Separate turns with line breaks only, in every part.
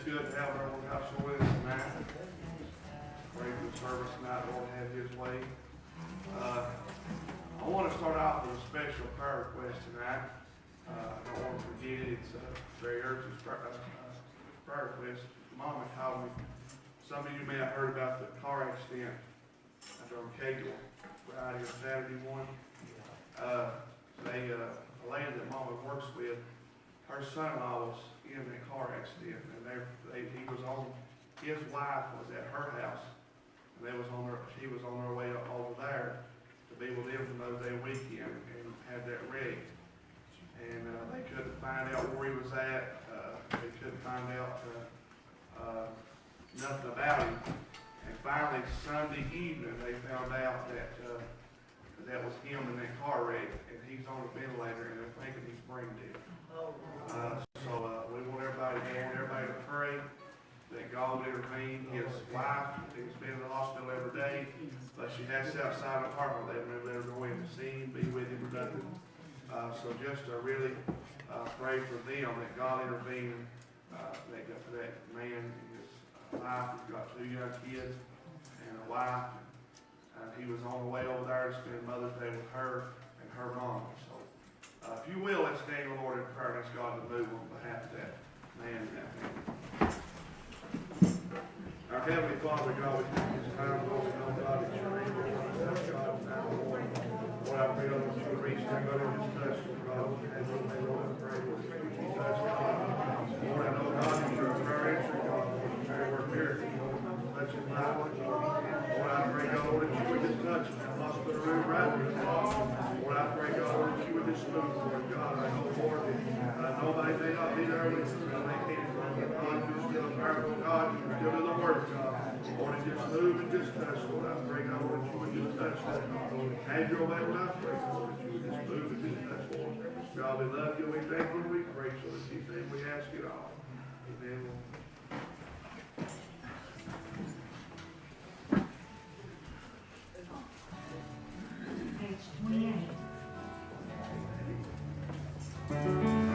good to have our Lord God so with us tonight. Pray for the service tonight, Lord, have His way. I want to start off with a special prayer request tonight. I don't want to forget it. It's a very urgent prayer request. Mama called me. Some of you may have heard about the car accident on Cagle Friday or Saturday morning. A lady that Mama works with, her son-in-law was in that car accident, and his wife was at her house, and she was on her way over there to be with them for Mother's Day weekend and had that wreck. And they couldn't find out where he was at. They couldn't find out nothing about him. And finally, Sunday evening, they found out that was him in that car wreck, and he's on a ventilator, and they're thinking he's brain dead. So we want everybody to pray that God will intervene. His wife has been in the hospital every day, but she has to sit outside the apartment. They don't let her go in to see him, be with him, or nothing. So just to really pray for them that God intervene for that man and his wife. He's got 2 young kids and a wife. He was on the way over there to spend Mother's Day with her and her mom. So if you will, let's stand, Lord, in prayer and ask God to move on behalf of that man and that family. Our Heavenly Father, God, we thank you this time, Lord. We know, God, that you're able to touch God now, Lord. Lord, I pray, Lord, that you would reach down, God, and just touch them, God. And Lord, I pray, Lord, that you would touch God. Lord, I know, God, that you're a prayer answering God. Lord, you pray work miracles, Lord. Touch his life, Lord, I pray, God, Lord, that you would just touch him in the hospital room right now. Lord, I pray, God, Lord, that you would just move, Lord, God. I know, Lord, that nobody may not be there with us, but they can't, Lord, but God, you're still a powerful God. You can still do the work, God. Lord, and just move and just touch, Lord. I pray, God, Lord, that you would just touch that, God. Have your way when I pray, Lord, that you would just move and just touch, Lord. God, we love you, we thank you, and we pray, so in Jesus' name we ask it all. Amen.
Page 28.
Yeah.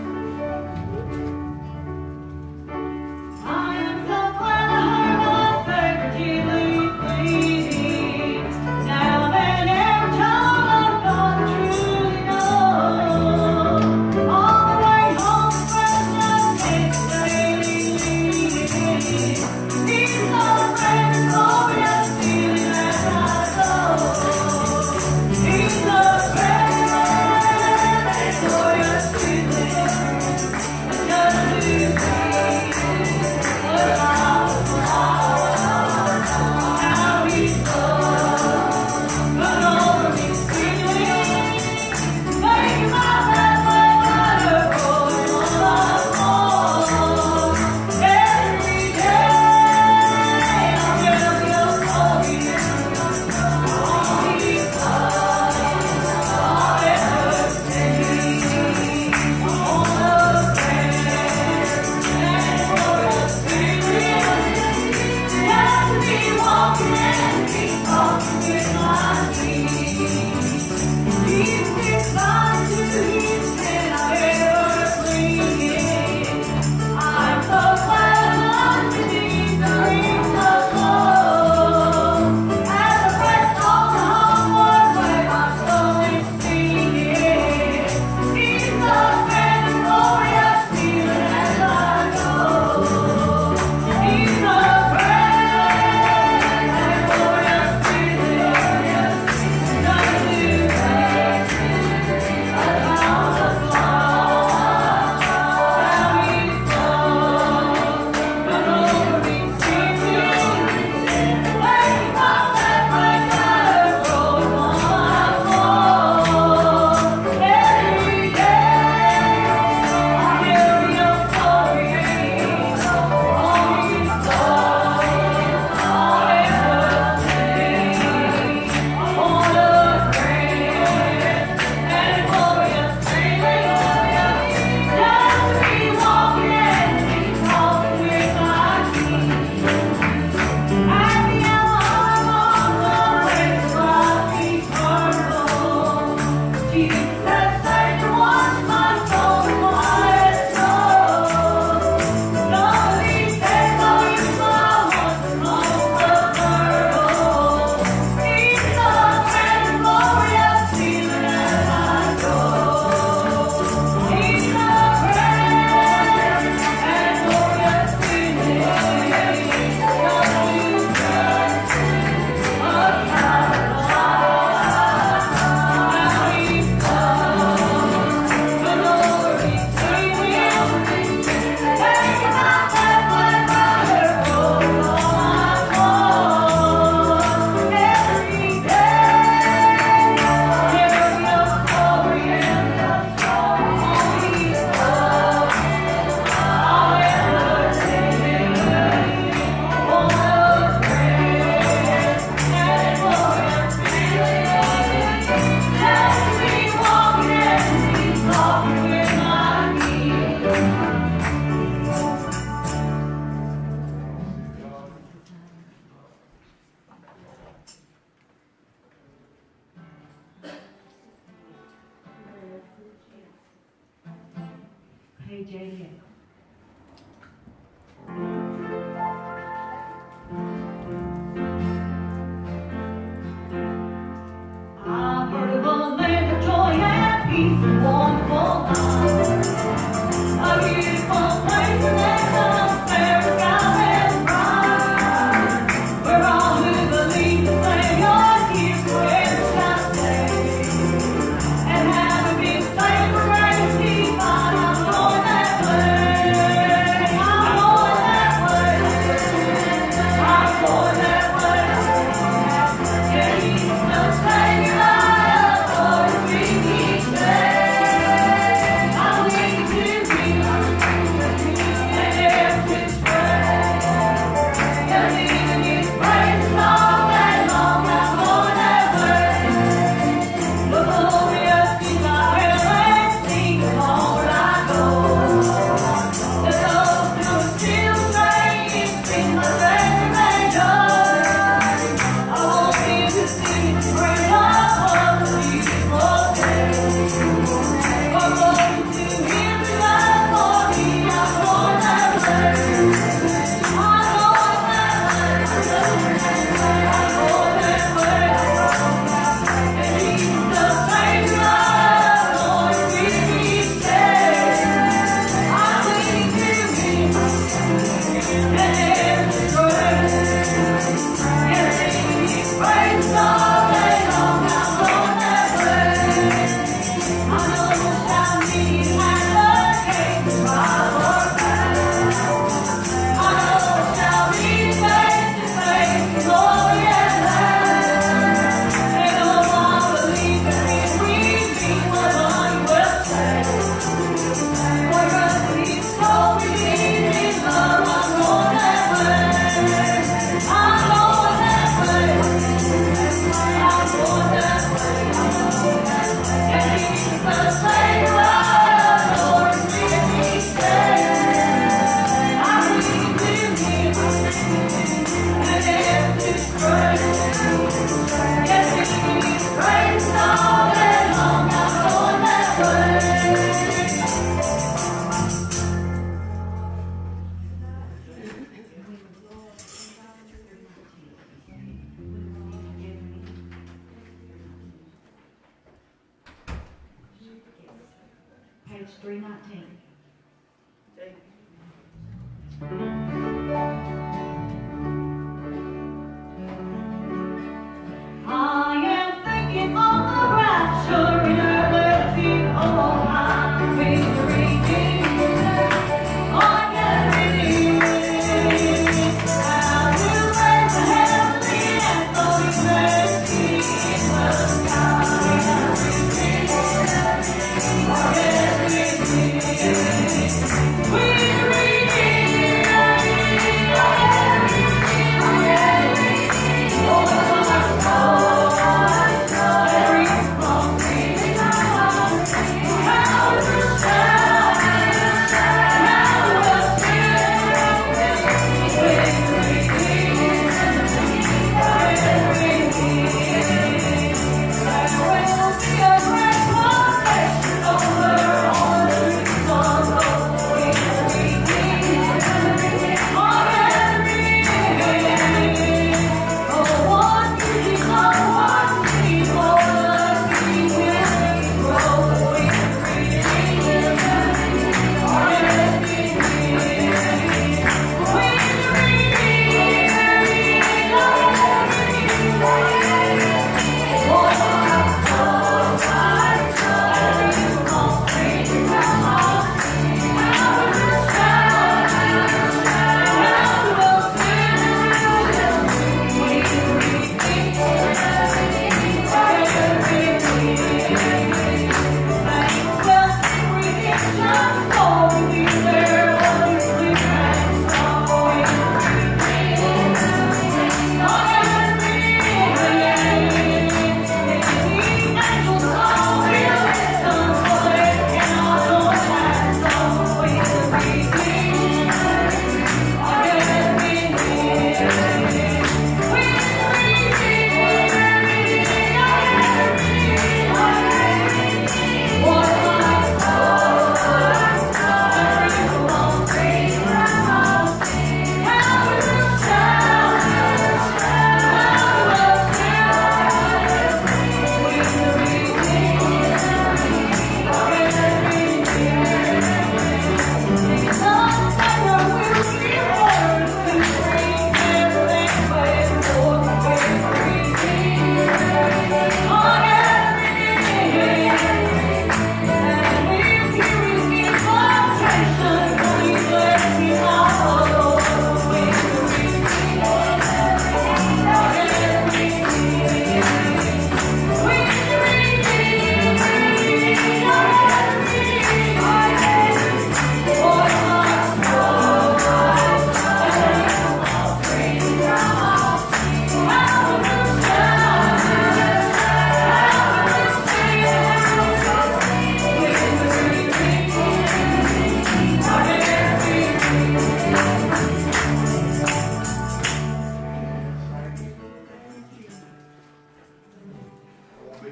page 88. I've heard of a land of joy and peace and wonderful life. A beautiful place where there's a fair sky and bright, where all who believe the same are here forever shall stay. And having been saved for grace, I'm going that way. I'm going that way. I'm going that way. Yeah, He's the Savior I love, Lord, with each day. I'm leaning to Him and every stray. Yeah, leaving His praise all day long. I'm going that way. The glorious things I will and sing along where I go. The those who are still straying, sing my Savior they know. I want Him to sing His praise all the beautiful day. For going to Him to love for me, I'm going that way. I'm going that way. I'm going that way. And He's the Savior I love, Lord, with each day. I'm leaning to Him and every stray. Yeah, singing His praise all day long. I'm going that way. I know shall meet at the gates of our path. I know shall meet face to face, glory and light. And oh, I believe that when we meet, what one will say. For us He's so redeemed in love, I'm going that way. I'm going that way. I'm going that way. And He's the Savior I love, Lord, with each day. I'm leaning to Him and every stray. Yes, singing His praise all day long. I'm going that way. Page 319. I am thinking on the rapture in early oh, I'm victory on Galilee. How you raise the heavenly and floating mercy in the sky. Yes, with me.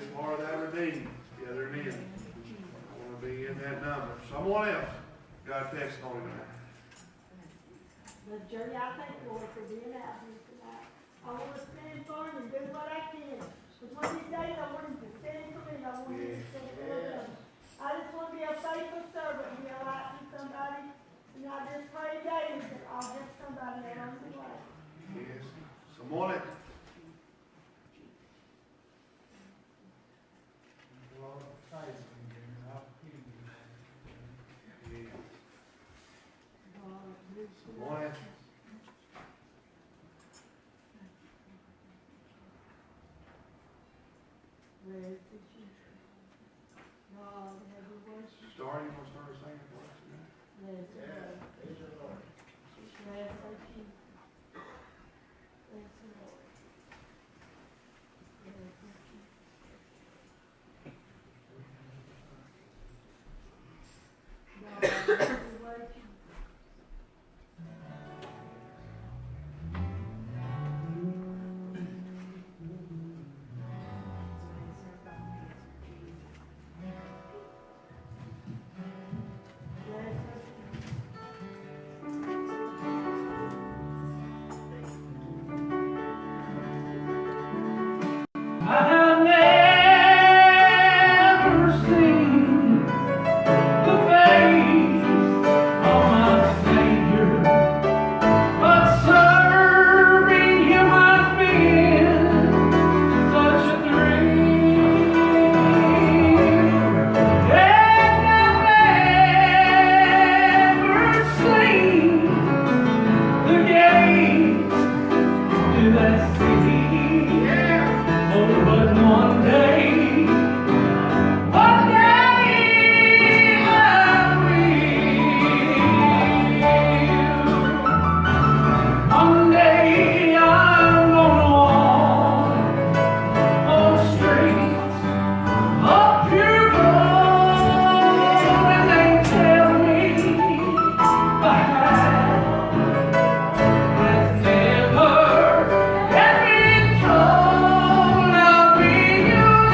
this far that redeemed, gathered in. I want to be in that number. Someone else got a testimony tonight.
But Jody, I thank the Lord for being out here tonight. I want to stand firm and do what I can. Because one of these days I want him to stand for me. I want him to stand for others. I just want to be a faithful servant and be a light to somebody. And I just pray daily that I'll get somebody along the way.
Yes. Someone else. Someone else. Starting, you want to start singing for us tonight?
I have never seen the face of my Savior, but serving Him has been such a dream. And I've never seen the gates to that city. Oh, but one day I will. One day I'm gonna walk on the streets of pure gold, and they tell me the house has never yet been told. I'll be yours.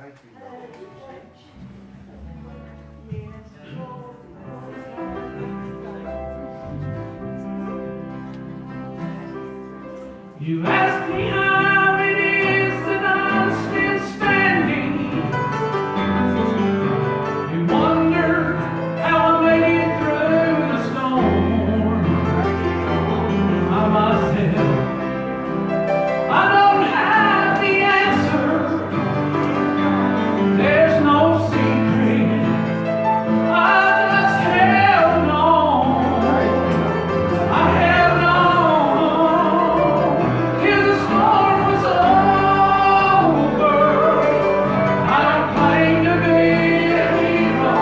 Thank you,
Yes,
Lord.
Lord.
You ask me how it is that I'm still standing. You wonder how I made it through the storm. I myself, I don't have the answer. There's no secret. I just held on. I held on till the storm was over. I don't claim to be a hero,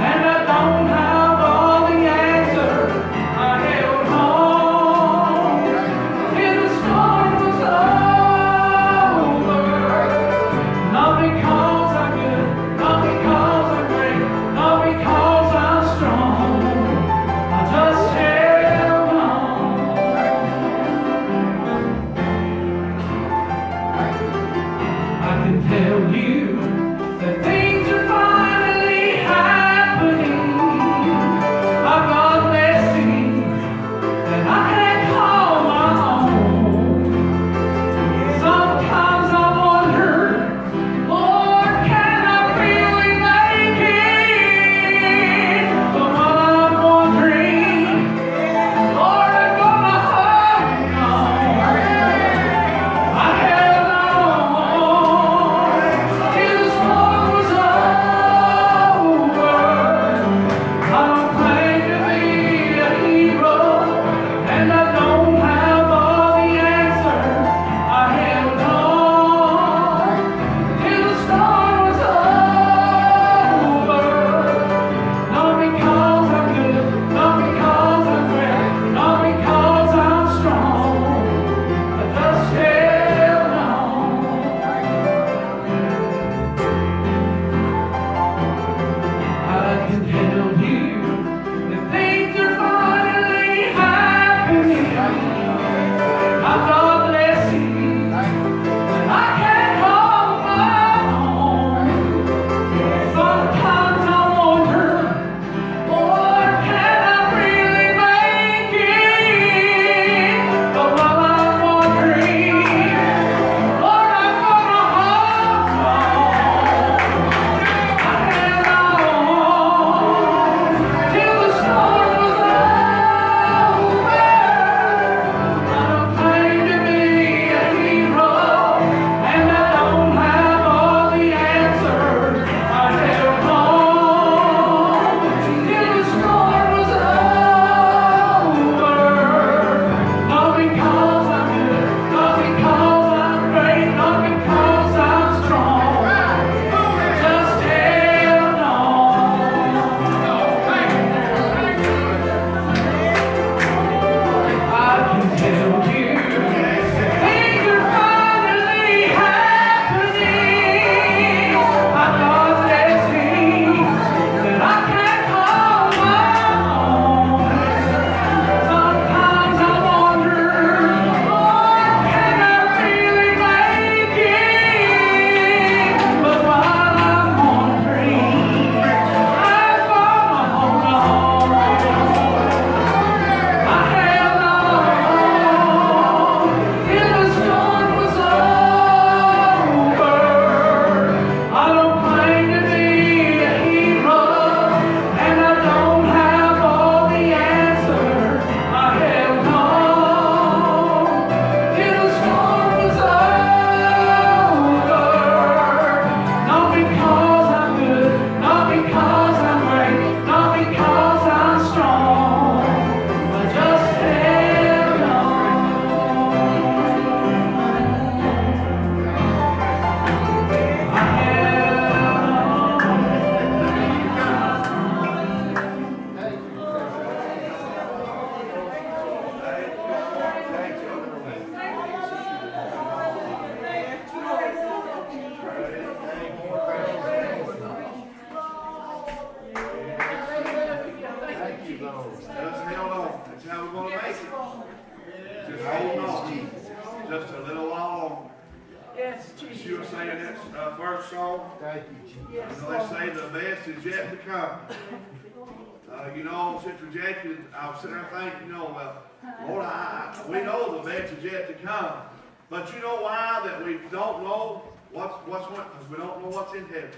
and I don't have all the answers. I held on till the storm was over. Not because I'm good, not because I'm great, not because I'm strong. I just held on. I can tell you that things are finally happening. I've got blessings that I can't call my own. Sometimes I wonder, Lord, can I really make it? But while I'm wondering, Lord, I'm gonna hold on. I held on
singing that first song.
Thank you, Jesus.
Yes,
You know, they say the best is yet to come. You know, Sister Jackie, I was sitting there thinking, you know, well, Lord, we know the best is yet to come. But you know why that we don't know what's what? Because we don't know what's in heaven.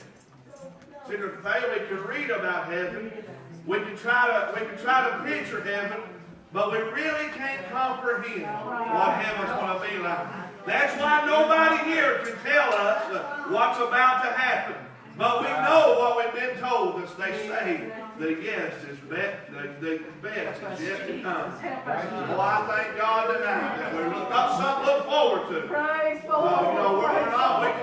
See, the day we can read about heaven, we can try to picture heaven, but we really can't comprehend what heaven's going to be like. That's why nobody here can tell us what's about to happen. But we know what we've been told, as they say, the yes is the best is yet to come. Well, I thank God tonight that we've got something to look forward to.
Praise the
You
Lord.
know,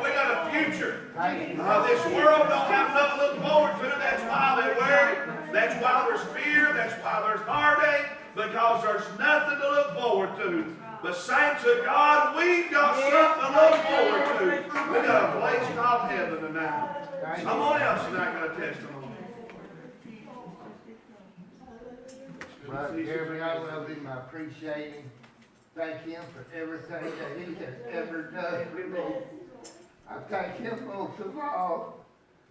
we got a future. This world don't have nothing to look forward to. That's why they worry. That's why there's fear. That's why there's heartache. Because there's nothing to look forward to. But saints of God, we've got something to look forward to. We got a place called heaven tonight. Someone else tonight got a testimony.
Brother Jeremy, I love him. I appreciate him. Thank him for everything that he has ever done for me. I thank him most of all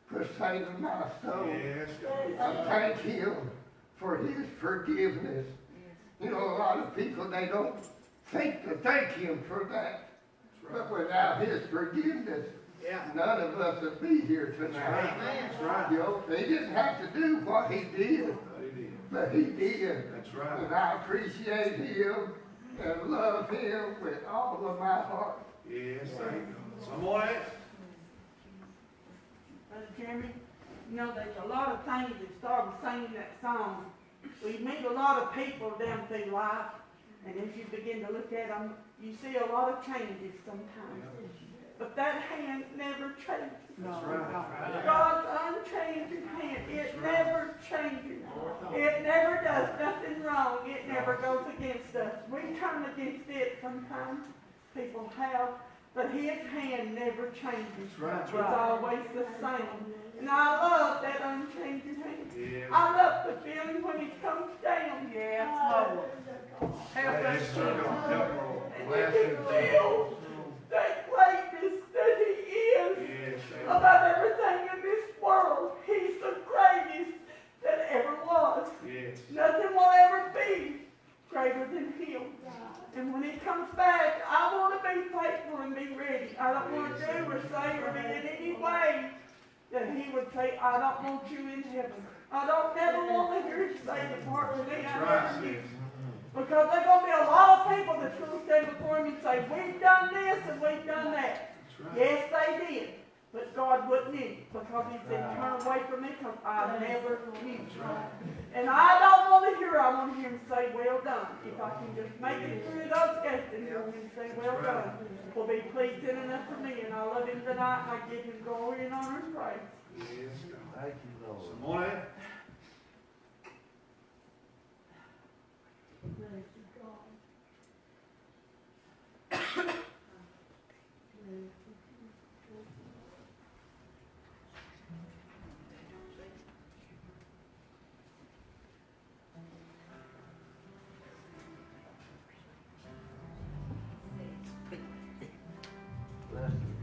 for saving my soul.
Yes,
I thank him for his forgiveness. You know, a lot of people, they don't think to thank him for that. But without his forgiveness, none of us would be here tonight.
That's right.
You know, they didn't have to do what he did, but he did.
That's right.
And I appreciate him and love him with all of my heart.
Yes, thank you. Someone else?
Brother Jeremy, you know, there's a lot of things that start with singing that song. We meet a lot of people down through life, and as you begin to look at them, you see a lot of changes sometimes. But that hand never changes.
That's right.
God's unchanging hand, it never changes. It never does nothing wrong. It never goes against us. We turn against it sometimes. People have. But his hand never changes.
That's right.
It's always the same. And I love that unchanging hand.
Yes.
I love the feeling when he comes down.
Yes,
Lord. Help us,
Yes, sir.
Jesus.
Help, Lord.
And you can feel that greatness that he is
Yes,
about everything in this world. He's the greatest that ever was.
yes.
Nothing will ever be greater than him. And when he comes back, I want to be faithful and be ready. I don't want to do or say or be in any way that he would say, I don't want you in heaven. I don't never want to hear him say, depart from me.
That's
I
right,
never do.
sis.
Because there's going to be a lot of people that's going to stand before him and say, we've done this and we've done that.
That's right.
Yes, they did. But God wouldn't need it because he said, turn away from me because I never knew you. And I don't want to hear, I want to hear him say, well done. If I can just make it through those gates and hear him say, well done, will be pleasing enough for me. And I love him tonight and I give him glory and honor and praise.
Yes, God.
Thank you, Lord.
Someone else?
Praise God.
Bless you.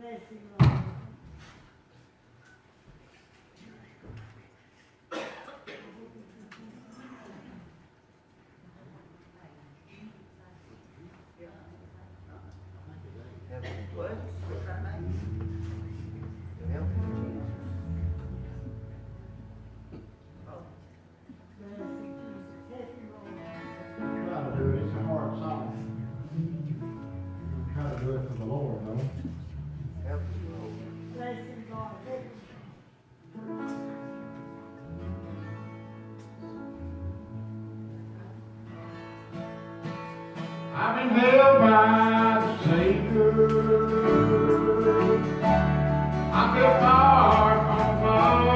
Bless him, Lord. Bless him, Jesus. Help him, Lord.
Try to do it. It's a hard song. Try to do it for the Lord, though.
Bless him, God. Help him.
I've been held by the Savior. I feel far from home.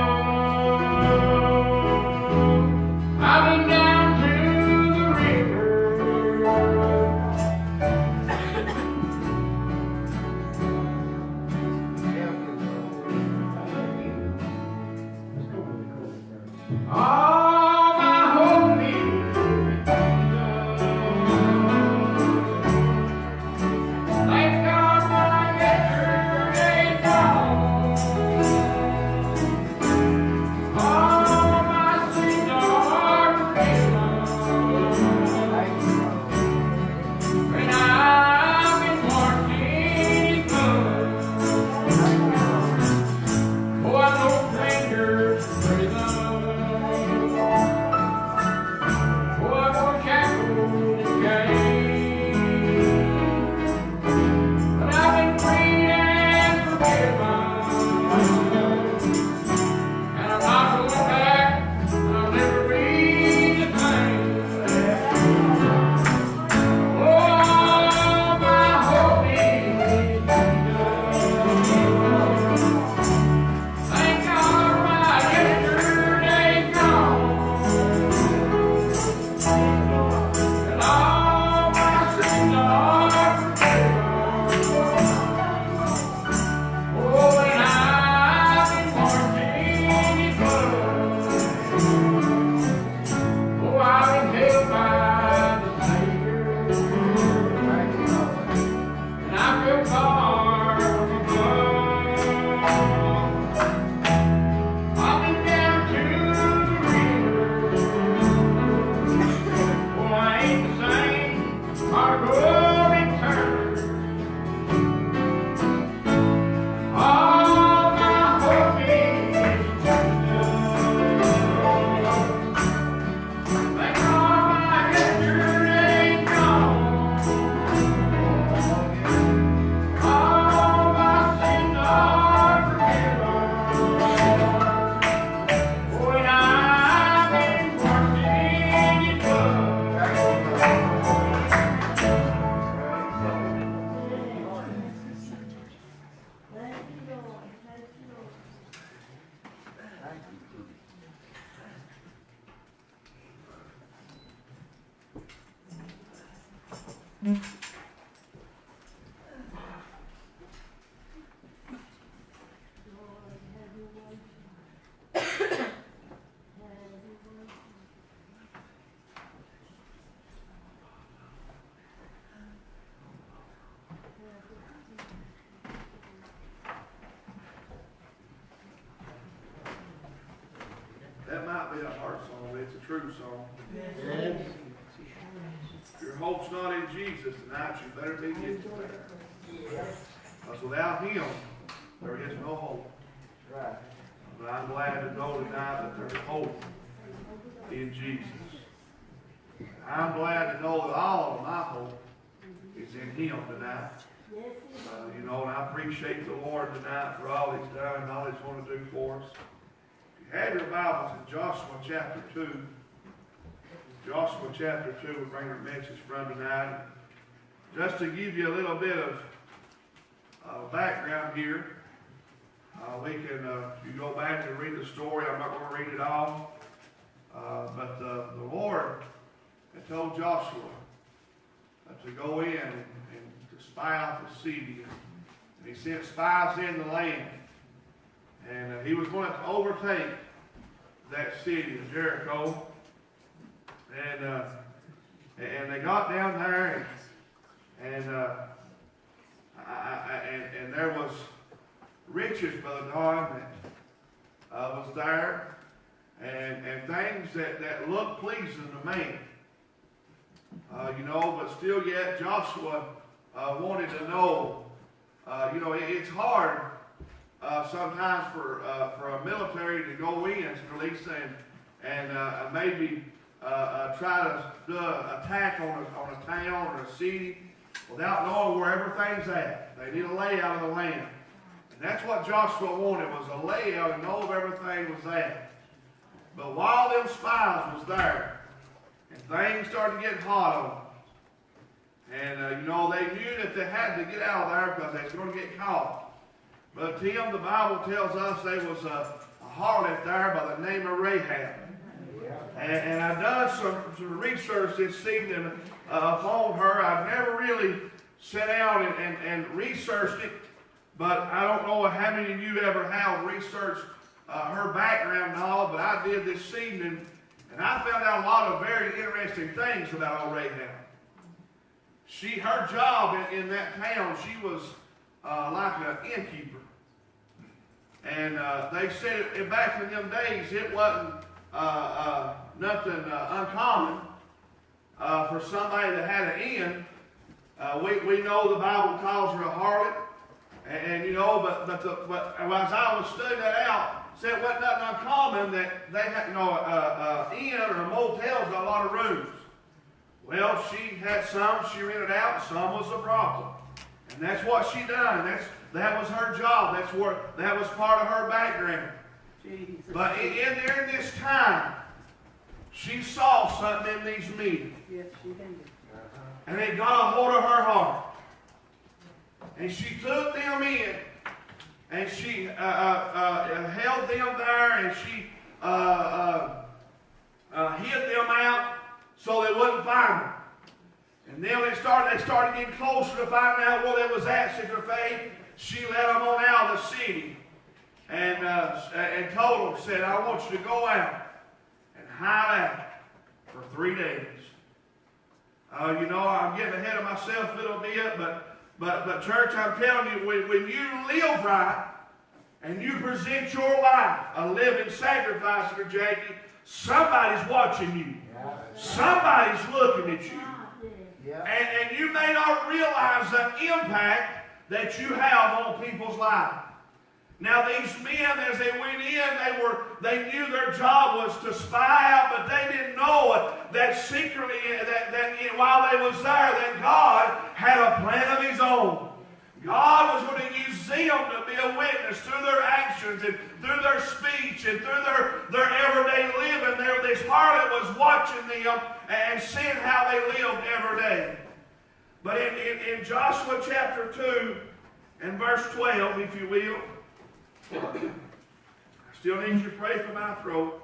I've been down to the river.
Let's go with the chorus verse.
All my hope is in Jesus. Thank God my yesterday's gone. All my sins are forgiven. When I've been washed in His blood. Oh, I know strangers to prison. Oh, I know shackles and chains. But I've been freed and forgiven. And I'm not going back. I'll never be the same. Oh, my hope is in Jesus. Thank God my yesterday's gone. And all my sins are forgiven. Oh, and I've been washed in His blood. Oh, I've been held by the Savior. And I feel far from home. I've been down to the river. Oh, I ain't the same. Our glory turned. All my hope is in Jesus. Thank God my yesterday's gone. All my sins are forgiven. Oh, and I've been washed in His blood.
Thank you, Lord. Thank you, Lord. Lord, have your way. Have your way.
That might be a heart song, but it's a true song. If your hope's not in Jesus tonight, you better be getting there. Because without Him, there is no hope. But I'm glad to know tonight that there's hope in Jesus. I'm glad to know that all of my hope is in Him tonight.
Yes, it is.
You know, and I appreciate the Lord tonight for all He's done and all He's going to do for us. If you have your Bibles in Joshua chapter 2, Joshua chapter 2 will bring our message from tonight. Just to give you a little bit of background here, we can, if you go back and read the story, I'm not going to read it all, but the Lord had told Joshua to go in and to spy out the city. And He sent spies in the land. And he was going to overtake that city of Jericho. And they got down there, and there was riches, Brother Don, that was there, and things that look pleasing to man. But still yet Joshua wanted to know. It's hard sometimes for a military to go in, at least, and maybe try to do an attack on a town or a city without knowing where everything's at. They need a layout of the land. And that's what Joshua wanted, was a layout and know where everything was at. But while them spies was there, and things started to get hot on them, and they knew that they had to get out of there because they was going to get caught. But Tim, the Bible tells us there was a harlot there by the name of Rahab. And I've done some research this evening upon her. I've never really sat down and researched it, but I don't know how many of you ever have researched her background and all, but I did this evening, and I found out a lot of very interesting things about old Rahab. Her job in that town, she was like an innkeeper. And they said back in them days, it wasn't nothing uncommon for somebody that had an inn. We know the Bible calls her a harlot, but as I was studying that out, said it wasn't nothing uncommon that they had, inn or a motel's got a lot of rooms. Well, she had some she rented out, and some was a problem, and that's what she done. That was her job. That was part of her background. Jesus. But during this time, she saw something in these meetings.
Yes, she did.
And it got a hold of her heart. And she took them in, and she held them there, and she hid them out so they wouldn't find them. And then they started getting closer to finding out where they was at, Sister Faith. She let them on out of the city and told them, said, I want you to go out and hide out for 3 days. I'm getting ahead of myself a little bit, but church, I'm telling you, when you live right and you present your life a living sacrifice for Jackie, somebody's watching you. Somebody's looking at you. And you may not realize the impact that you have on people's lives. Now these men, as they went in, they knew their job was to spy out, but they didn't know that secretly, that while they was there, that God had a plan of His own. God was going to use them to be a witness through their actions and through their speech and through their everyday living. This harlot was watching them and seeing how they lived every day. But in Joshua chapter 2 and verse 12, if you will, I still need you to pray for my throat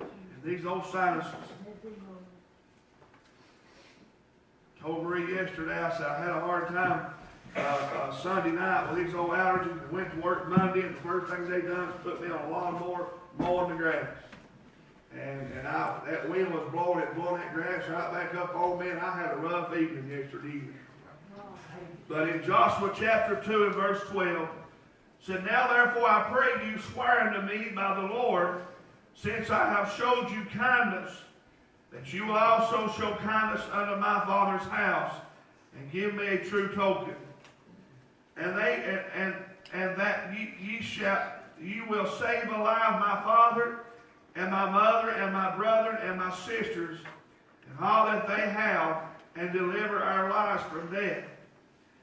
and these old sinuses. Told Marie yesterday, I said I had a hard time Sunday night with these old allergies. I went to work Monday, and the first thing they done was put me on a lawnmower mowing the grass. And that wind was blowing that grass right back up on me, and I had a rough evening yesterday evening. But in Joshua chapter 2 and verse 12, said, Now therefore I pray you, swear unto me by the Lord, since I have showed you kindness, that you will also show kindness unto my father's house, and give me a true token. And that you will save alive my father, and my mother, and my brethren, and my sisters, and all that they have, and deliver our lives from death.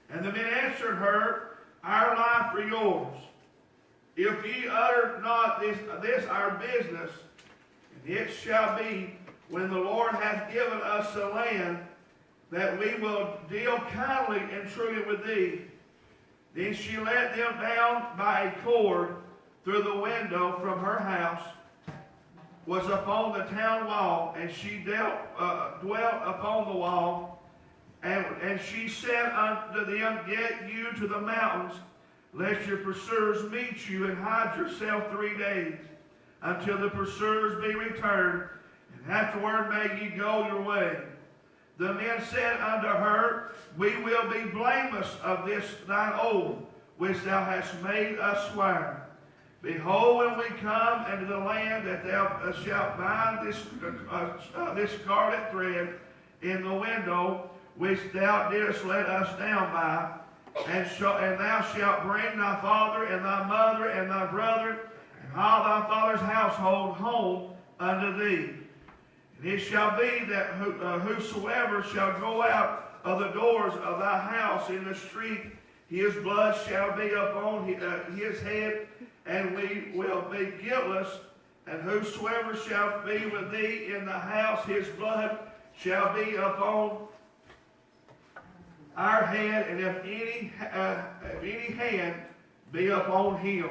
And the men answered her, Our life for yours. If ye utter not this our business, and it shall be, when the Lord hath given us the land, that we will deal kindly and truly with thee. Then she let them down by a cord through the window from her house, was upon the town wall, and she dwelt upon the wall. And she said unto them, Get you to the mountains, lest your pursuers meet you, and hide yourself 3 days, until the pursuers be returned, and afterward may ye go your way. The men said unto her, We will be blameless of this thine oath, which thou hast made us swear. Behold, when we come into the land that thou shalt bind this scarlet thread in the window, which thou didst let us down by, and thou shalt bring thy father and thy mother and thy brother and all thy father's household home unto thee. And it shall be that whosoever shall go out of the doors of thy house in the street, his blood shall be upon his head, and we will be guiltless. And whosoever shall be with thee in the house, his blood shall be upon our head, and if any hand be upon him.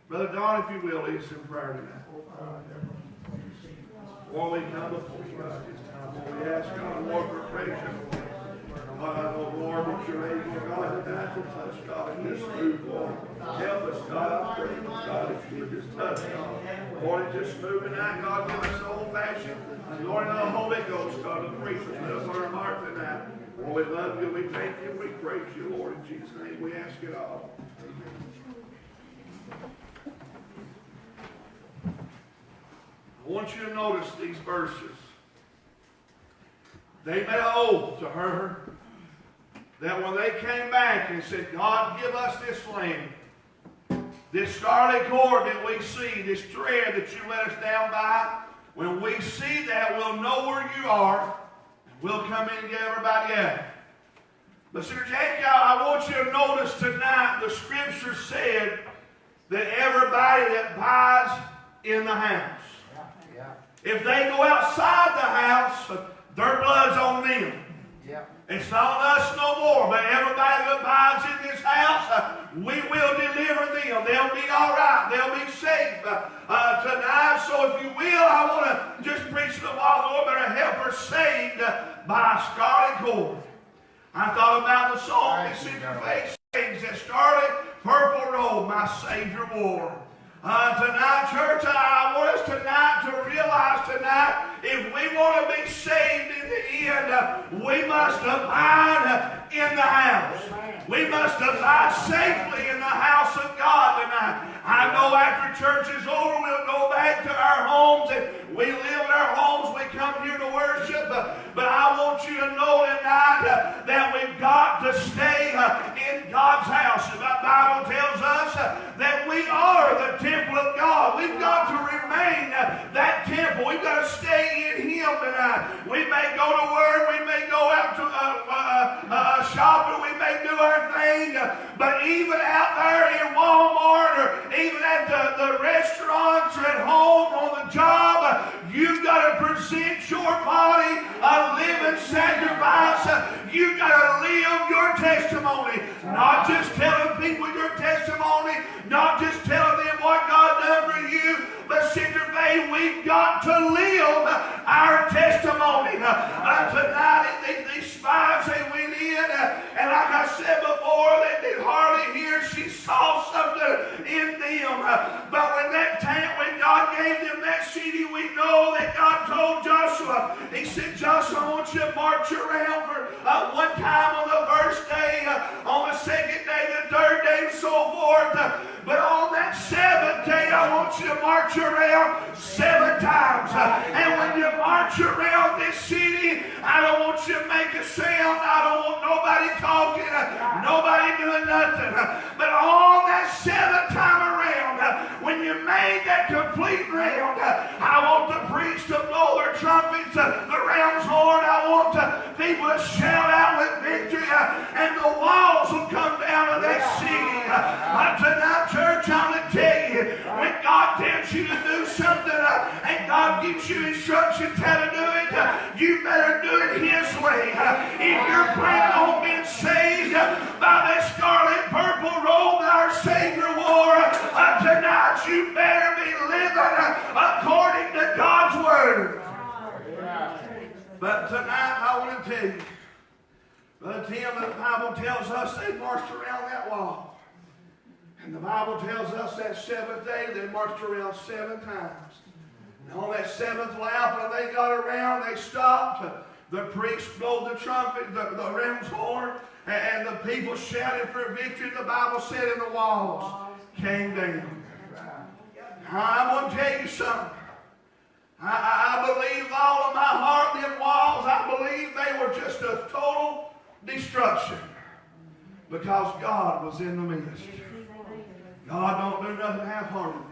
Brother Don, if you will, lead us in prayer tonight. Lord, we come before you at this time. Lord, we ask God, Lord, for protection. God, I know, Lord, that you're able, God, to natural touch, God, in this move, Lord. Help us, God, I pray, God, if you would just touch, God. Lord, just move tonight, God, give us the old fashioned. And Lord, in the Holy Ghost, God, to preach with us on our heart tonight. Lord, we love you, we thank you, we praise you, Lord. In Jesus' name, we ask it all. I want you to notice these verses. They made an oath to her that when they came back and said, God, give us this land, this scarlet cord that we see, this thread that you let us down by, when we see that, we'll know where you are, and we'll come in and get everybody out. But Sister Jackie, I want you to notice tonight, the scripture said that everybody that buys in the house, if they go outside the house, their blood's on them. It's not on us no more, but everybody that abides in this house, we will deliver them. They'll be all right. They'll be safe tonight. So if you will, I want to just preach to the Lord, better help her saved by a scarlet cord. I thought about the song that Sister Faith sings, that scarlet purple robe my Savior wore. Tonight, church, I want us tonight to realize tonight, if we want to be saved in the end, we must abide in the house. We must abide safely in the house of God tonight. I know after church is over, we'll go back to our homes, and we live in our homes. We come here to worship, but I want you to know tonight that we've got to stay in God's house. The Bible tells us that we are the temple of God. We've got to remain that temple. We've got to stay in Him tonight. We may go to work, we may go out to shopping, we may do our thing, but even out there in Walmart or even at the restaurants or at home on the job, you've got to present your body a living sacrifice. You've got to live your testimony, not just telling people your testimony, not just telling them what God done for you, but Sister Faye, we've got to live our testimony. Tonight, these spies, they went in, and like I said before, they did hardly hear. She saw something in them. But when God gave them that city, we know that God told Joshua, He said, Joshua, I want you to march around for one time on the first day, on the second day, the third day, and so forth. But on that seventh day, I want you to march around 7 times. And when you march around this city, I don't want you to make a sound. I don't want nobody talking, nobody doing nothing. But on that 7th time around, when you made that complete round, I want the priests to blow their trumpets, the ram's horn. I want people to shout out with victory, and the walls will come down to that city. Tonight, church, I'm going to tell you, when God tells you to do something and God gives you instructions how to do it, you better do it His way. If you're planning on being saved by that scarlet purple robe that our Savior wore, tonight you better be living according to God's Word. But tonight I want to tell you, Brother Tim, the Bible tells us they marched around that wall. And the Bible tells us that 7th day they marched around 7 times. And on that 7th lap, when they got around, they stopped. The priest blew the trumpet, the ram's horn, and the people shouted for victory. The Bible said, and the walls came down. I'm going to tell you something. I believe with all of my heart, them walls, I believe they were just a total destruction. Because God was in the midst. God don't do nothing half-heartedly.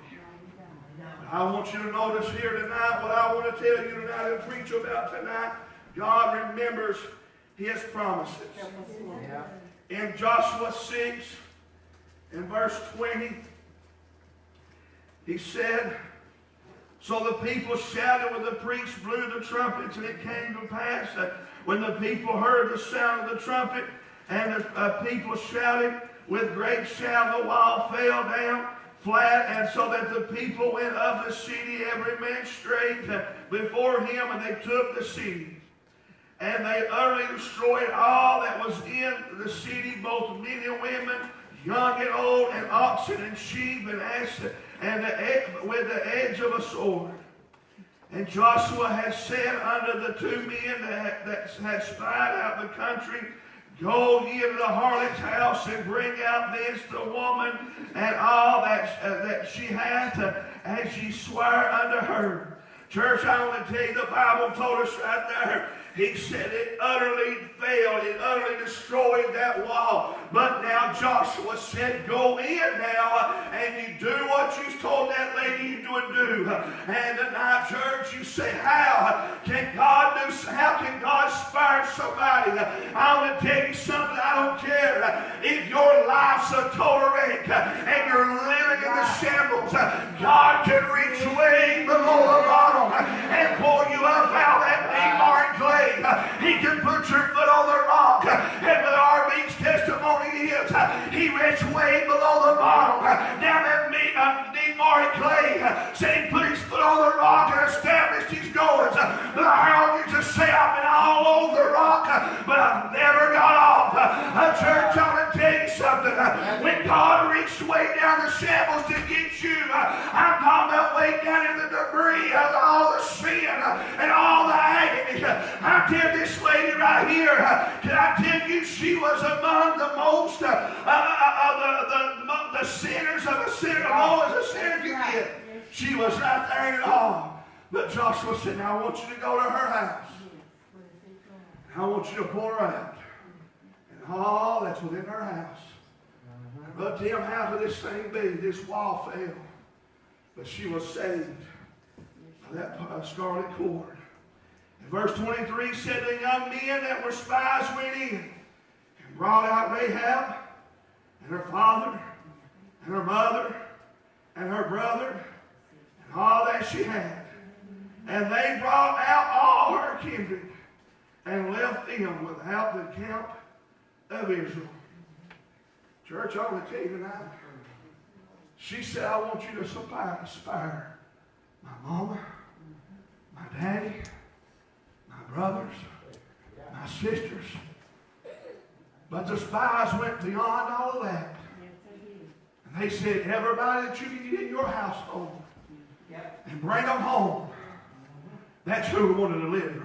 I want you to notice here tonight what I want to tell you tonight and preach about tonight. God remembers His promises. In Joshua 6, in verse 20, he said, so the people shouted when the priests blew the trumpets, and it came to pass that when the people heard the sound of the trumpet, and the people shouted with great shout, the wall fell down flat, and so that the people went up the city, every man straight before him, and they took the city. And they utterly destroyed all that was in the city, both men and women, young and old, and oxen and sheep and asses, and with the edge of a sword. And Joshua had said unto the two men that had spied out the country, go ye into the harlot's house, and bring out thence the woman and all that she hath, as ye swear unto her. Church, I want to tell you, the Bible told us right there, he said it utterly failed, it utterly destroyed that wall. But now Joshua said, go in now, and you do what you told that lady you would do. And tonight, church, you say, how can God spare somebody? I want to tell you something, I don't care if your life's a total wreck and you're living in the shambles. God can reach way below the bottom and pull you up out of that deep hard clay. He can put your foot on the rock. And with our being's testimony is, he reached way below the bottom, down that deep hard clay. Said he put his foot on the rock and established his goings. But Harold used to say, I've been all over the rock, but I've never got off. Church, I'm going to tell you something. When God reached way down the shambles to get you, I'm talking about way down in the debris of all the sin and all the agony. I tell this lady right here, can I tell you, she was among the most the sinners of a sinner, low as a sinner can get. She was right there in it all. But Joshua said, now I want you to go to her house. And I want you to pour her out. And all that's within her house. But Tim, how could this thing be? This wall fell. But she was saved by that scarlet cord. And verse 23 said, the young men that were spies went in and brought out Rahab and her father and her mother and her brother and all that she had. And they brought out all her kindred and left them without the camp of Israel. Church, I want to tell you tonight, she said, I want you to spare my mama, my daddy, my brothers, my sisters. But the spies went beyond all of that. And they said, everybody that you can get in your household and bring them home. That's who we wanted to live.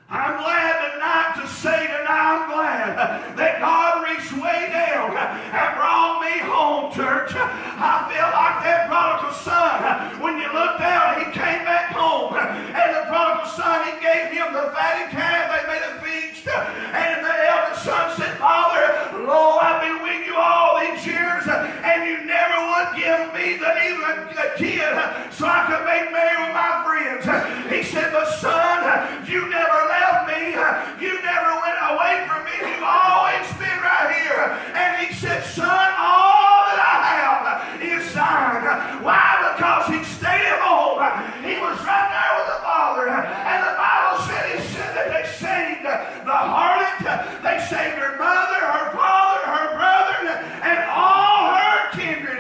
I'm glad tonight to say tonight, I'm glad that God reached way down and brought me home, church. I feel like that prodigal son. When you looked out, he came back home. And the prodigal son, he gave him the fatted calf. They made a feast. And the elder son said, Father, lo, I've been with you all these years, and you never would give me even a kid so I could make merry with my friends. He said, but son, you never left me. You never went away from me. You've always been right here. And he said, son, all that I have is thine. Why? Because he stayed at home. He was right there with the Father. And the Bible said that they saved the harlot. They saved her mother, her father, her brother, and all her kindred.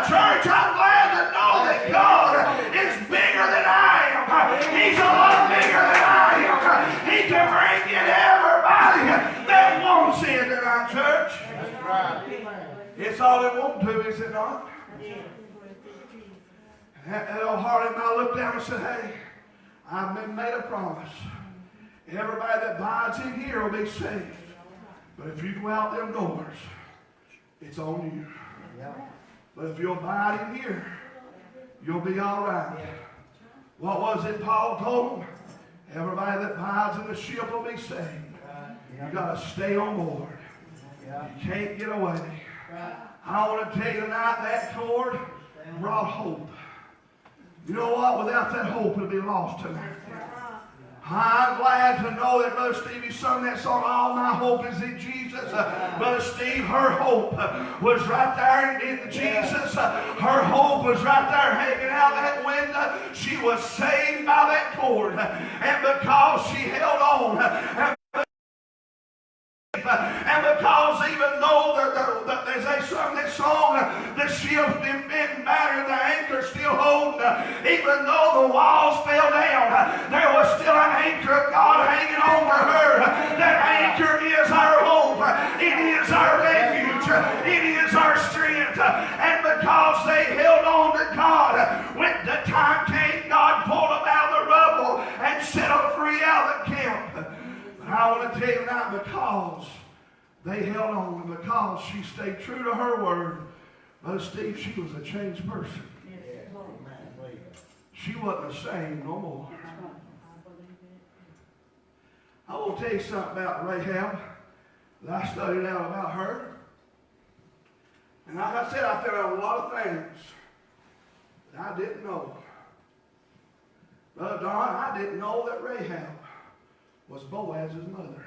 Church, I'm glad to know that God is bigger than I am. He's a lot bigger than I am. He can bring in everybody that wants in tonight, church.
That's right.
It's all it won't do, is it not? That old harlot and I looked down and said, hey, I've been made a promise. Everybody that bides in here will be saved. But if you go out them doors, it's on you. But if you'll abide in here, you'll be all right. What was it Paul told them? Everybody that abides in the ship will be saved. You got to stay on board. You can't get away. I want to tell you tonight, that cord brought hope. You know what? Without that hope, it'll be lost tonight. I'm glad to know that Brother Stevie sung that song, All My Hope Is in Jesus. Brother Steve, her hope was right there in Jesus. Her hope was right there hanging out that window. She was saved by that cord. And because she held on, and because even though as they sung that song, the ship's been battered, the anchor's still holding, even though the walls fell down, there was still an anchor of God hanging on to her. That anchor is our hope. It is our refuge. It is our strength. And because they held on to God, when the time came, God pulled them out of the rubble and set them free out of the camp. I want to tell you now, because they held on and because she stayed true to her word, Brother Steve, she was a changed person. She wasn't the same no more. I want to tell you something about Rahab that I studied out about her. And like I said, I found out a lot of things that I didn't know. Brother Don, I didn't know that Rahab was Boaz's mother,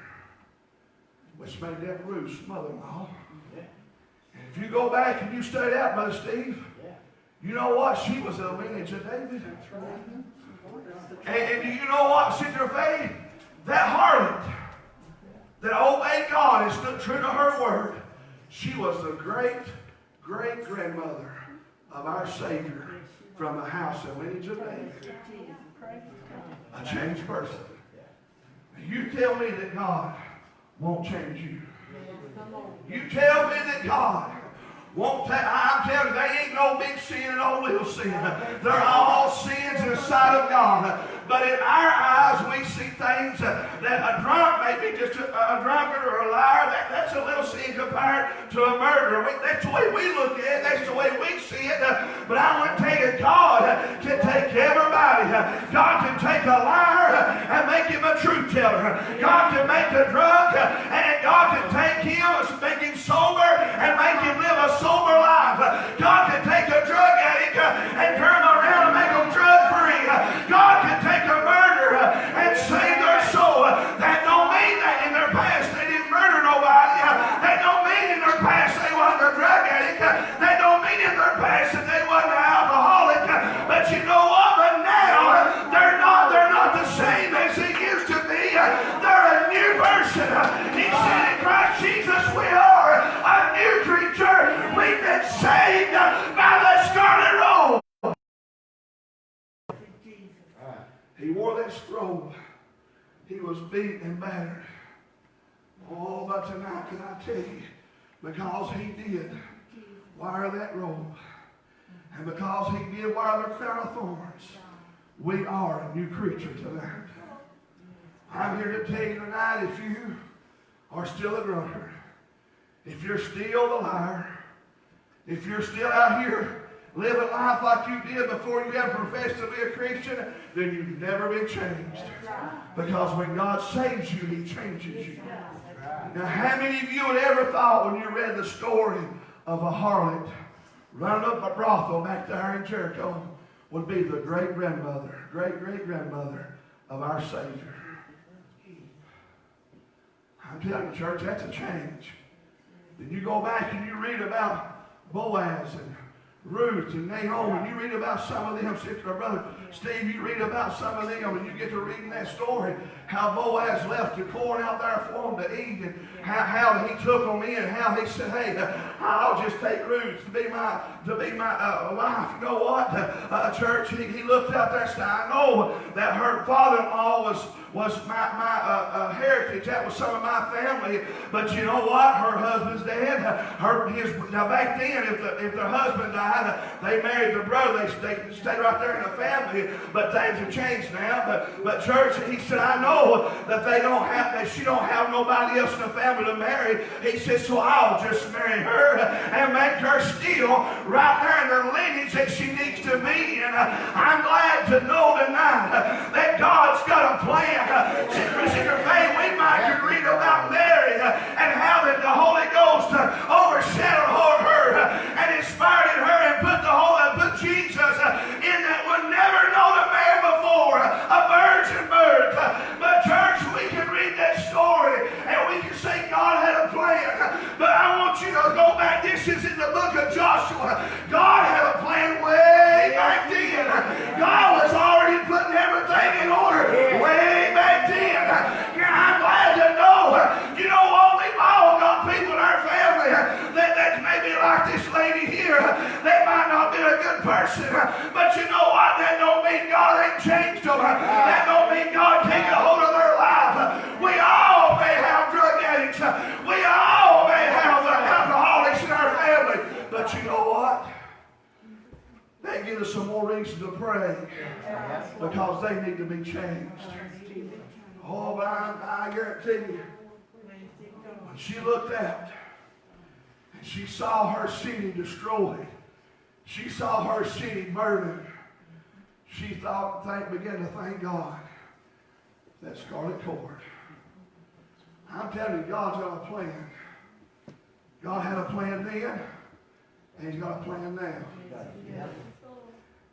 which made that Ruth's mother-in-law. And if you go back and you study that, Brother Steve, you know what? She was a lineage of David. And you know what, Sister Faye? That harlot that obeyed God and stood true to her word, she was the great-great-grandmother of our Savior from the house and lineage of David. A changed person. You tell me that God won't change you. You tell me that God won't take. I'm telling you, there ain't no big sin and no little sin. They're all sins in the sight of God. But in our eyes, we see things that a drunk may be just a drunkard or a liar. That's a little sin compared to a murderer. That's the way we look at it. That's the way we see it. But I want to tell you, God can take everybody. God can take a liar and make him a truth teller. God can make a drunk and God can take him, make him sober and make him live a sober life. God can take a drug addict and turn him around and make him drug free. God can take a murderer and save their soul. That don't mean that in their past they didn't murder nobody. That don't mean in their past they wasn't a drug addict. That don't mean in their past that they wasn't an alcoholic. But you know what? But now they're not the same as they used to be. They're a new person. He said in Christ Jesus we are a new creature. We've been saved by the scarlet robe. He wore that robe. He was beat and battered. Oh, but tonight, can I tell you, because he did wear that robe, and because he did wear the crown of thorns, we are a new creature tonight. I'm here to tell you tonight, if you are still a drunkard, if you're still the liar, if you're still out here living life like you did before you ever professed to be a Christian, then you've never been changed. Because when God saves you, he changes you. Now, how many of you had ever thought when you read the story of a harlot running up a brothel back there in Jericho would be the great-great-grandmother of our Savior? I'm telling you, church, that's a change. Then you go back and you read about Boaz and Ruth and Naomi, you read about some of them, Sister Brother Steve, you read about some of them, and you get to reading that story, how Boaz left the corn out there for them to eat, and how he took them in, how he said, hey, I'll just take Ruth to be my wife. You know what, church, he looked out there and said, I know that her father-in-law was my heritage. That was some of my family. But you know what? Her husband's dead. Now back then, if their husband died, they married their brother. They stayed right there in the family. But things have changed now. But church, he said, I know that she don't have nobody else in the family to marry. He said, so I'll just marry her and make her still right there in the lineage that she needs to be. And I'm glad to know tonight that God's got a plan. Sister Faye, we might could read about Mary and how that the Holy Ghost overshadowed her and inspired her and put Jesus in that would never known a man before, a virgin birth. But church, we can read that story and we can say God had a plan. But I want you to go back. This is in the book of Joshua. God had a plan way back then. God was already putting everything in order way back then. I'm glad to know. You know what? We've all got people in our family that maybe like this lady here. They might not be a good person. But you know what? That don't mean God ain't changed them. That don't mean God can't get a hold of their life. We all may have drug addicts. We all may have alcoholics in our family. But you know what? That gives us some more reason to pray because they need to be changed. Oh, but I guarantee you, when she looked out and she saw her city destroyed, she saw her city burning, she began to thank God for that scarlet cord. I'm telling you, God's got a plan. God had a plan then, and He's got a plan now.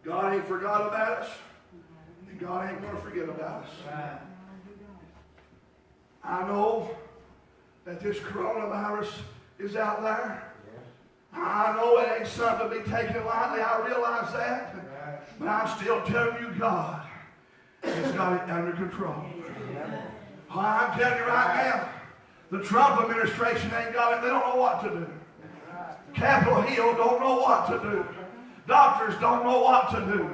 God ain't forgot about us, and God ain't going to forget about us. I know that this coronavirus is out there. I know it ain't something to be taken lightly. I realize that. But I'm still telling you, God has got it under control. I'm telling you right now, the Trump administration ain't got it. They don't know what to do. Capitol Hill don't know what to do. Doctors don't know what to do.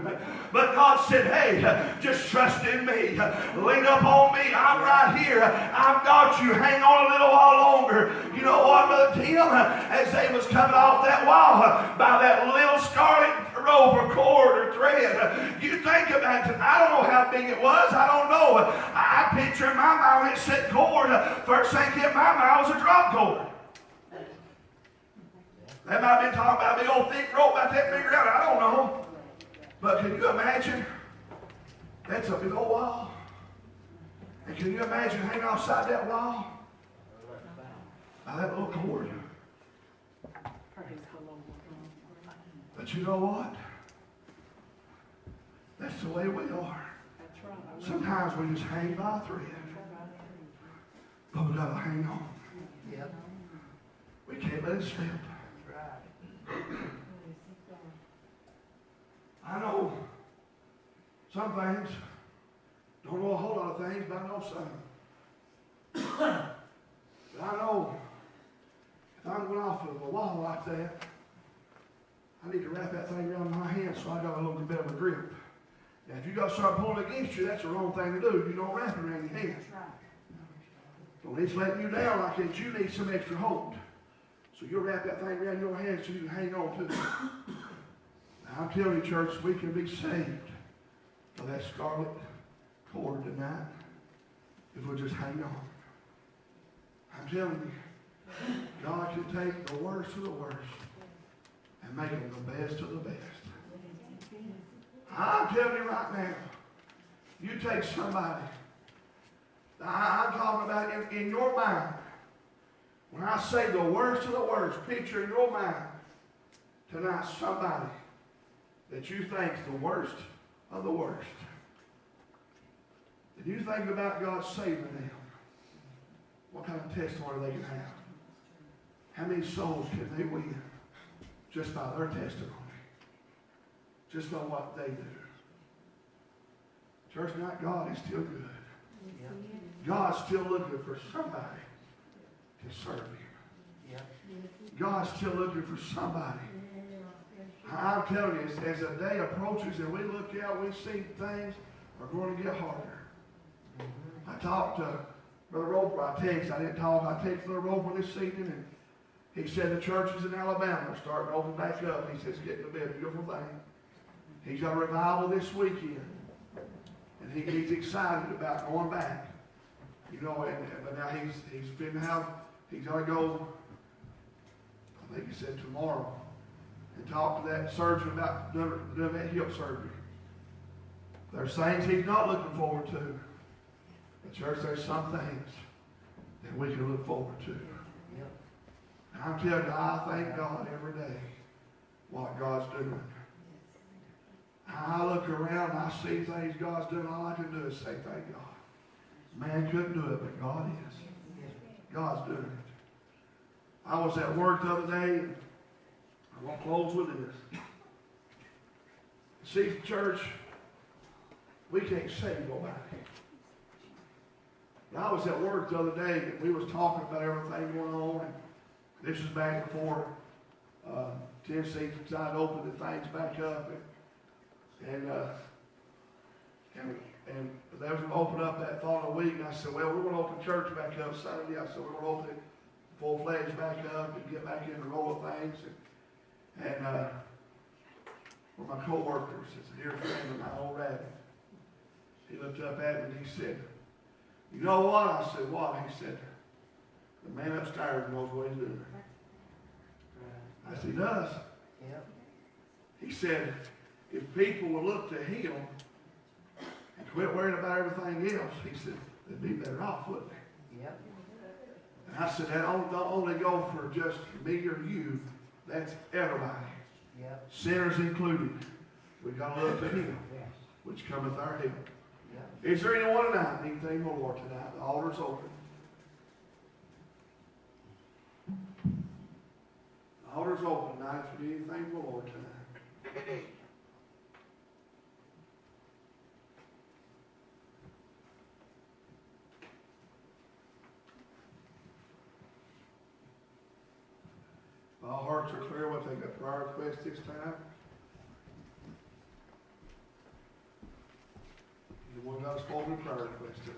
But God said, hey, just trust in me. Lean up on me. I'm right here. I've got you. Hang on a little while longer. You know what, Brother Tim? As they was coming off that wall by that little scarlet rope or cord or thread, you think about it. I don't know how big it was. I don't know. I picture in my mind when it said cord, first thing hit my mind was a drop cord. They might have been talking about a big old thick rope about that big around. I don't know. But can you imagine? That's a big old wall. And can you imagine hanging outside that wall? By that little cord. But you know what? That's the way we are. Sometimes we just hang by a thread. But we got to hang on. We can't let it slip. I know some things, don't know a whole lot of things, but I know some. But I know if I'm going off of a wall like that, I need to wrap that thing around my hand so I got a little bit of a grip. Now, if you got something pulling against you, that's the wrong thing to do. You don't wrap it around your hand. So when it's letting you down like that, you need some extra hold. So you'll wrap that thing around your hand so you can hang on to it. Now, I'm telling you, church, we can be saved by that scarlet cord tonight if we just hang on. I'm telling you, God can take the worst of the worst and make them the best of the best. I'm telling you right now, you take somebody, I'm talking about in your mind. When I say the worst of the worst, picture in your mind tonight somebody that you think is the worst of the worst. And you think about God saving them, what kind of testimony they can have? How many souls can they win just by their testimony? Just by what they do. Church tonight, God is still good. God's still looking for somebody to serve Him. God's still looking for somebody. I'm telling you, as the day approaches and we look out, we see things are going to get harder. I talked to Brother Roper. I didn't talk. I texted Brother Roper this evening, He said the churches in Alabama are starting to open back up. He says it's getting to be a beautiful thing. He's got a revival this weekend. And he's excited about going back. You know, but now he's got to go, I think he said tomorrow, and talk to that surgeon about doing that hip surgery. There's things he's not looking forward to. But church, there's some things that we can look forward to. And I'm telling you, I thank God every day what God's doing. I look around and I see things God's doing. All I can do is say thank God. Man couldn't do it, but God is. God's doing it. I was at work the other day, and I want to close with this. See, church, we can't save nobody. But I was at work the other day, and we was talking about everything going on, and this is back before Tennessee decided to open the things back up, and they was going to open up that following week, and I said, well, we're going to open church back up Sunday. I said, we're going to open it full-fledged back up and get back in the roll of things. And one of my co-workers, it's a dear friend of my old rabbit, he looked up at me and he said, you know what? I said, what? He said, the man upstairs knows what he's doing. I said, he does.
Yep.
He said, if people will look to him and quit worrying about everything else, he said, they'd be better off, wouldn't they?
Yep.
And I said, that don't only go for just me or you, that's everybody.
Yep.
Sinners included. We've got to look to him,
Yes.
which cometh our help.
Yep.
Is there anyone tonight need anything more, Lord, tonight? The altar's open. The altar's open tonight if you need anything more, Lord, tonight. All hearts are clear. We'll take a prayer request this time. Anyone got a spoken prayer request tonight?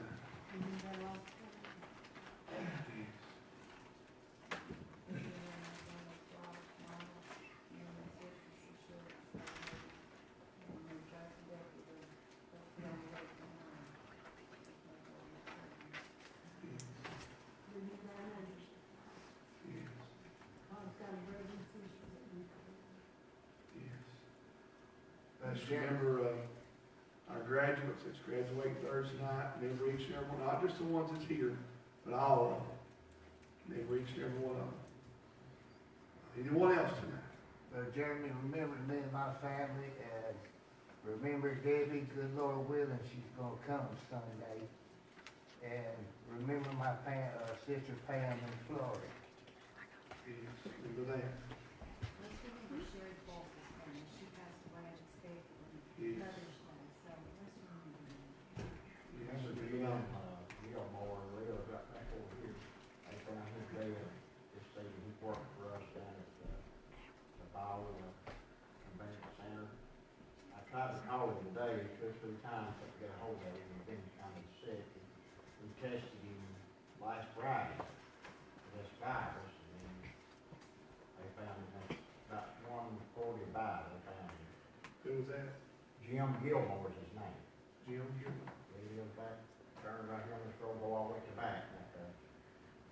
Let's remember our graduates that's graduating Thursday night. Remember each and every one, not just the ones that's here, but all of them. Remember each and every one of them. Anyone else tonight?
Jeremy, remember me and my family. Remember Debbie, good Lord willing, she's going to come Sunday. And remember my sister Pam in Florida.
Yes, remember that. Yes.
Gilmore, Leo got back over here. They found his dad, just saying he worked for us down at the Bowel Convention Center. I tried to call him today 2 or 3 times, but get a hold of him, and then he kind of sick. We tested him last Friday for this virus, and then they found him at about 1:45, they found him.
Who was that?
Jim Gilmore is his name.
Jim Gilmore.
He lives back, turn right here on this road, go all the way to back.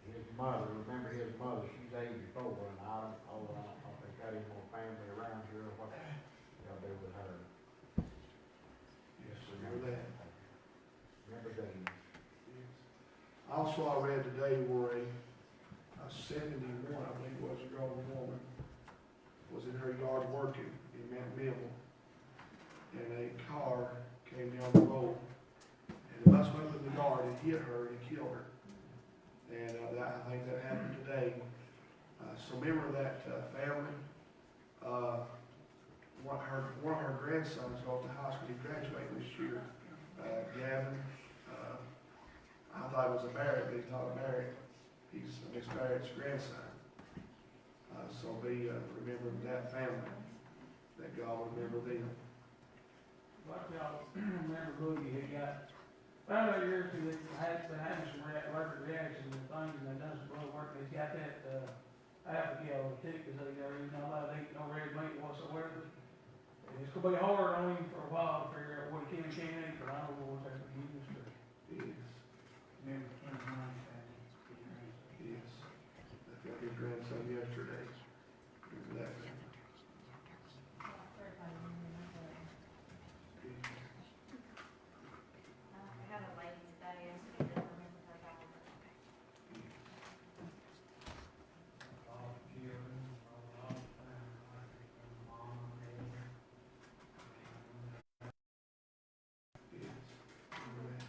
His mother, remember his mother, she's 84, and I don't know if they got any more family around here or what they'll do with her.
Yes, remember that.
Remember Dean.
Yes. Also, I read today where a 71, I believe it was, a grown woman, was in her yard working in Mount Mill, and a car came down the road, and it must have been the yard and hit her and killed her. And I think that happened today. So remember that family. One of her grandsons goes to high school. He graduated this year. Gavin. I thought it was a Barrett, but he's not a Barrett. He's Miss Barrett's grandson. So remember that family. That God will remember them.
Like y'all remember Boogie had got, about a year or two, they had some reactions and things, and they done some blood work. He's got that half a gallon of tickets, they got, he's not allowed to eat no red meat whatsoever. And it's gonna be hard on him for a while to figure out what he can and can't eat, but I don't know what they're gonna use to.
Yes.
Remember,
Yes. I got his grandson yesterday. Remember that? Yes.
I had a lady today, and she didn't remember her daughter.
all the children, all the family, like mom, dad.
Yes. Remember that?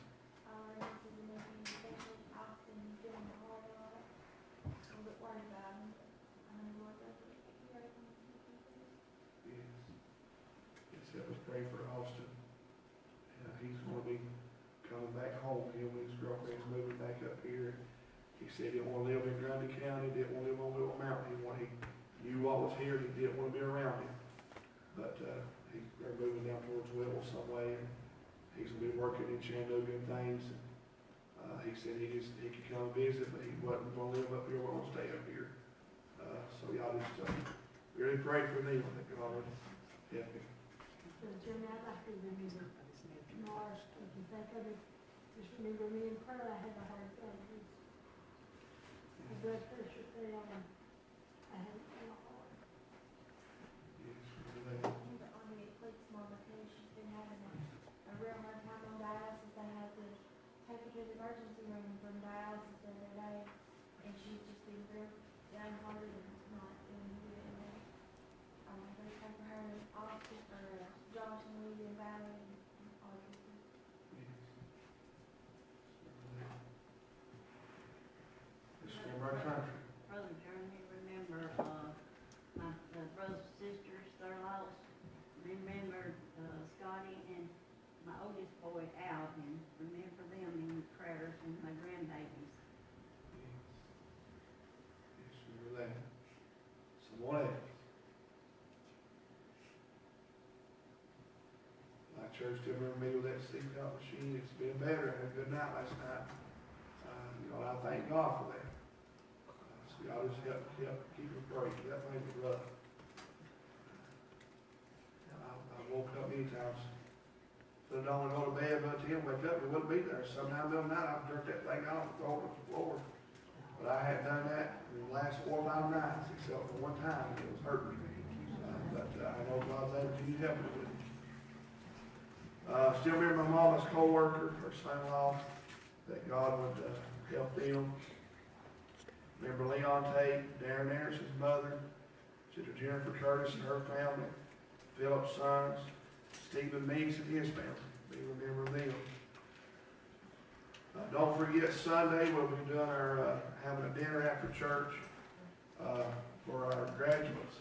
Yes. Yes, help us pray for Austin. He's gonna be coming back home. Him and his girlfriend's moving back up here. He said he didn't wanna live in Grundy County, didn't wanna live on Little Mountain. He knew what was here, and he didn't wanna be around him. But, they're moving down towards Whittle some way, and he's gonna be working in Chattanooga and things. He said he could come visit, but he wasn't gonna live up here, wasn't gonna stay up here. So y'all just, really pray for me, that God would help me.
Jimmy, I'd like to remember Mars, if you think of it, just remember me in prayer, I had a heart attack. The blood pressure fell, and I had it in my heart.
Yes, remember that.
On the Eclipse mama too, she's been having a real hard time on dialysis. They had to take her to the emergency room from dialysis the other day, and she's just been real downhearted and not doing good. And they pray for her and Austin, or Josh and Lee and Valerie and all of them.
Yes. Remember that. Just remember our country.
Brother Jeremy, remember, my brothers and sisters, they're lost. Remember, Scotty and my oldest boy, Alvin, remember them in your prayers, and my grandbabies.
Yes. Yes, remember that. Someone else. My church still remember me with that seatbelt machine. It's been better. I had a good night last night. I thank God for that. So y'all just help keep it break. That made me rough. I woke up many times. So I don't go to bed, but him wake up, we wouldn't be there. Sometime middle of the night, I'd jerk that thing off and throw it on the floor. But I hadn't done that in the last 4 or 5 nights, except for one time. It was hurting me. But I know God's able to help me with it. Still remember my mama's co-worker, her son-in-law, that God would help them. Remember Leon Tate, Darren Anderson's mother, Sister Jennifer Curtis and her family, Philip's sons, Stephen Meeks and his family. We remember them. Don't forget Sunday we'll be doing our having a dinner after church for our graduates.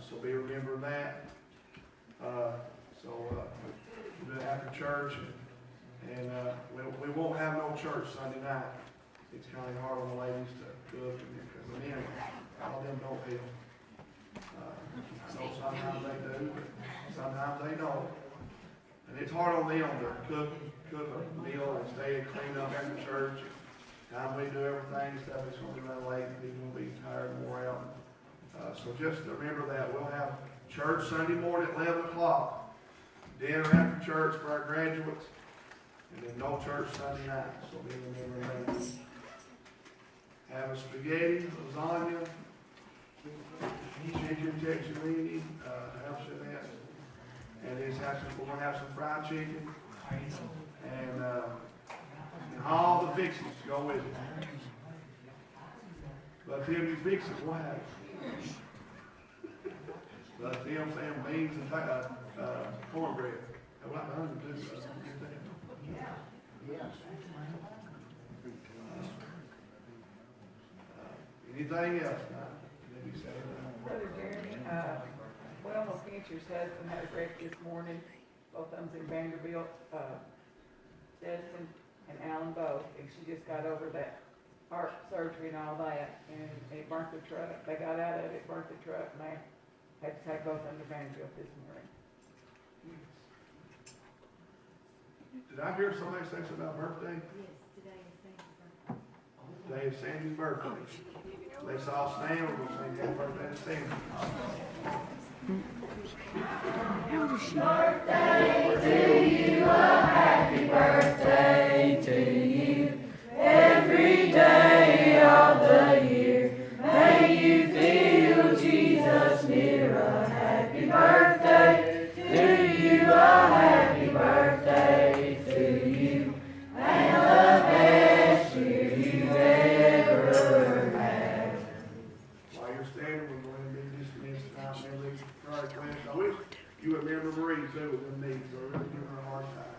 So be remembering that. We'll do it after church, and we won't have no church Sunday night. It's kind of hard on the ladies to cook, because the men, all of them don't help. I know sometimes they do, but sometimes they don't. And it's hard on them to cook a meal and stay and clean up after church. Time we do everything, stuff, it's going to be running late, and people will be tired and wore out. So just remember that. We'll have church Sunday morning at 11 o'clock. Dinner after church for our graduates. And then no church Sunday night. So be remembering that. Have a spaghetti, lasagna, chicken texturini, have that. And we're going to have some fried chicken. And all the fixings to go with it. But till you fix it, we'll have it. But them saying beans and cornbread. Well, I'm hungry too.
Yes.
Anything else? Maybe say
Brother Jeremy, Wilma Fincher's husband had a wreck this morning. Both of them's in Vanderbilt. Stetson and Alan both. And she just got over that heart surgery and all that. And it burnt the truck. They got out of it, burnt the truck, and they had to take both of them to Vanderbilt this morning.
Did I hear somebody say something about birthday?
Yes, today is Saint's birthday.
Today is Sandy's birthday. Let's all stand. We're going to sing happy birthday to Sandy.
Birthday to you. Every day of the year, may you feel Jesus near. A happy birthday to you. A happy birthday to you. And the best year you ever had.
While you're standing, we're going to be dismissed now. And leave the prayer request. I wish you would remember Marie too with them needs. We're really giving her a hard time.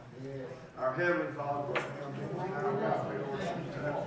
Our Heavenly Father, we come to you now, God, we Lord,